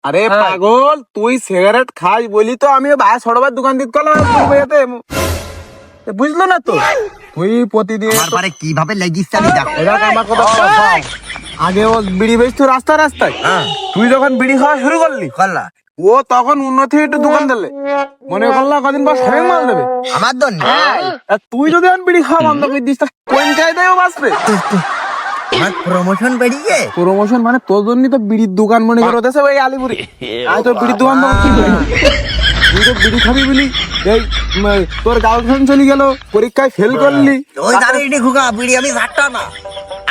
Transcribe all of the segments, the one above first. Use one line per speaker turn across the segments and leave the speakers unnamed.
আরে পাগল, তুই সিগারেট খাস বলি তো আমি ভাই ছোটবার দোকান দিতে গেলাম। বুঝলো না তো? তুই প্রতিদিন
আমার পারে কিভাবে লেগিস আমি দেখ।
এরকম আমার কথা শোন। আগে ও বিড়ি বেচতো রাস্তায়, তুই যখন বিড়ি খাওয়া শুরু করলি
করলা
ও তখন উন্নতি একটু দোকান দিলে মনে করলা কদিন পর সবাই মাল দেবে।
আমার দন
আর তুই যদি এখন বিড়ি খাওয়া বন্ধ করে দিস তা কোন কায়দায়ও বাঁচবে।
আমার প্রমোশন বেরিয়ে
প্রমোশন মানে তোর জন্যই তো বিড়ির দোকান মনে করে দেশে ওই আলিপুরে। আয় তোর বিড়ির দোকান কি করি? তুই তো বিড়ি খাবি বলি এই তোর গার্লফ্রেন্ড চলে গেল, পরীক্ষায় ফেল করলি।
ওই দাঁড়িয়ে এনে খুকা বিড়ি আমি ছাড়তাম না।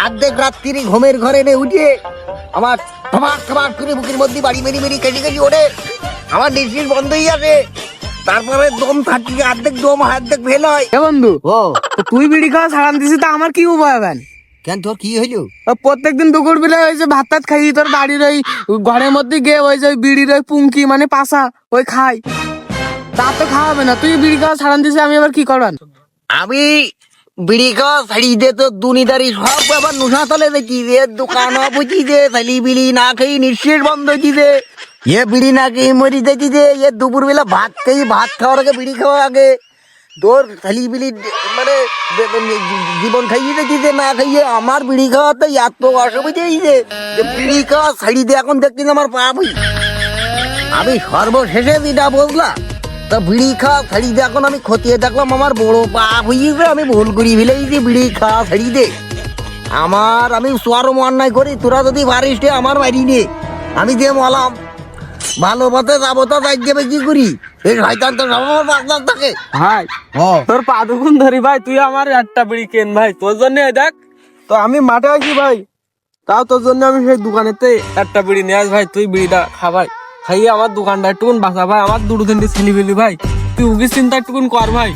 অর্ধেক রাত্রি ঘুমের ঘরে এনে উঠিয়ে আমার ধমাক ধমাক করে বুকের মধ্যে বাড়ি মেরি কেজি ওঠে, আমার নিঃশ্বাস বন্ধ হয়ে যাবে। তারপরে দম থাকি অর্ধেক দম অর্ধেক ফেল হয়।
এ বন্ধু,
ও
তো তুই বিড়ি খাওয়া ছাড়ান দিছি তা আমার কি উপায় হবেন?
কেন তোর কি হইলো?
প্রত্যেকদিন দুপুর বেলা ওই যে ভাত টাত খাই তোর বাড়ির ওই ঘরের মধ্যে গিয়ে ওই যে ওই বিড়ির ওই পুঙ্কি মানে পাশা ওই খাই, তা তো খাওয়াবে না। তুই বিড়ি খাওয়া ছাড়ান দিছি আমি এবার কি করবেন?
আমি বিড়ি খাওয়া ছাড়ি দে তো দুনিদারি সব আবার নুসা তলে দেখি যে দোকান বুঝি যে থালি বিড়ি না খেয়ে নিঃশ্বাস বন্ধ হয়েছি যে এ বিড়ি না খেয়ে মরি দেখি যে এ দুপুর বেলা ভাত খাওয়ার আগে বিড়ি খাওয়ার আগে তোর থালি বিড়ি মানে জীবন খাইয়ে দেখি যে না খাইয়ে আমার বিড়ি খাওয়াতে এত অসুবিধা হয়েছে যে বিড়ি খাওয়া ছাড়ি দে এখন দেখছি আমার পাপ হই। আমি সর্বশেষে যেটা বুঝলাম তা বিড়ি খাওয়া ছাড়ি দে এখন আমি খতিয়ে দেখলাম আমার বড় পাপ হইছে, আমি ভুল করি ফেলেছি বিড়ি খাওয়া ছাড়ি দে। আমি চরম অন্যায় করি, তোরা যদি পারিস রে আমার বাড়ি নে আমি দিয়ে মলাম ভালো পথে যাবো তো যাই যাবে কি করি এই শয়তান তো সব বাগদার থাকে।
ভাই তোর পা দুগুণ ধরি ভাই, তুই আমার একটা বিড়ি কেন ভাই, তোর জন্য দেখ।
তো আমি মাঠে আছি ভাই, তাও তোর জন্য আমি সেই দোকানেতে
একটা বিড়ি নিয়ে আস ভাই, তুই বিড়িটা খা ভাই, খাইয়ে আমার দোকানটা একটুকুন বাঁচা ভাই, আমার দুটো তিনটে ছেলে পেলি ভাই, তুই উগি চিন্তা একটুকুন কর ভাই।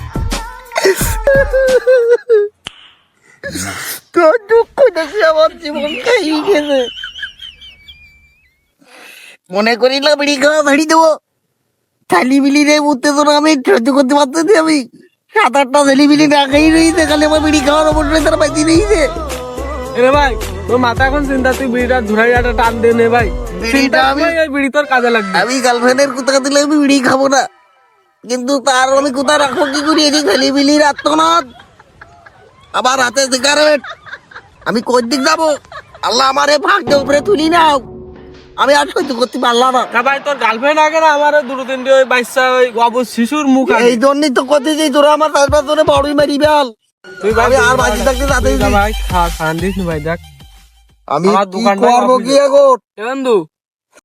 তোর দুঃখ দেখি আমার জীবন খাইয়ে গেছে। মনে করিলা বিড়ি খাওয়া ছাড়ি দেবো, থালি বিলি রে উত্তেজনা আমি সহ্য করতে পারতেছি। আমি 7-8টা থালি বিলি না খাই রয়েছে, খালি আমার বিড়ি খাওয়ার অবশ্যই তারা পাইতে রয়েছে।
এরে ভাই তোর মাথা এখন চিন্তা, তুই বিড়িটা ধুরাই একটা টান দে নে ভাই,
বিড়িটা আমি-
এই বিড়ি তোর কাজে লাগবে।
আমি গার্লফ্রেন্ডের কোথা দিলে আমি বিড়ি খাবো না, কিন্তু তার আমি কোথা রাখবো কি করি? এদিক থালি বিলি রাখতনাথ আবার হাতে সিগারেট, আমি কোন দিক যাবো? আল্লাহ আমারে ভাগ দে উপরে তুলি নাও, আমি আর সহ্য করতে পারলাম না।
না ভাই তোর গার্লফ্রেন্ড আগে না আমার দুটো তিনটে ওই বাচ্চা ওই অবশ শিশুর মুখ আগে।
এই জন্যই তো করতে যাই তোরা আমার 4-5 জনে বড়ই মারি বেল।
তুই ভাই
আমি আর বাঁচি থাকতে তাতেই
ভাই খা খান দিস নি ভাই, দেখ
আমি
আমার
কি
দোকানটা
করবো
অফিসে।
কি এখন?
এ বন্ধু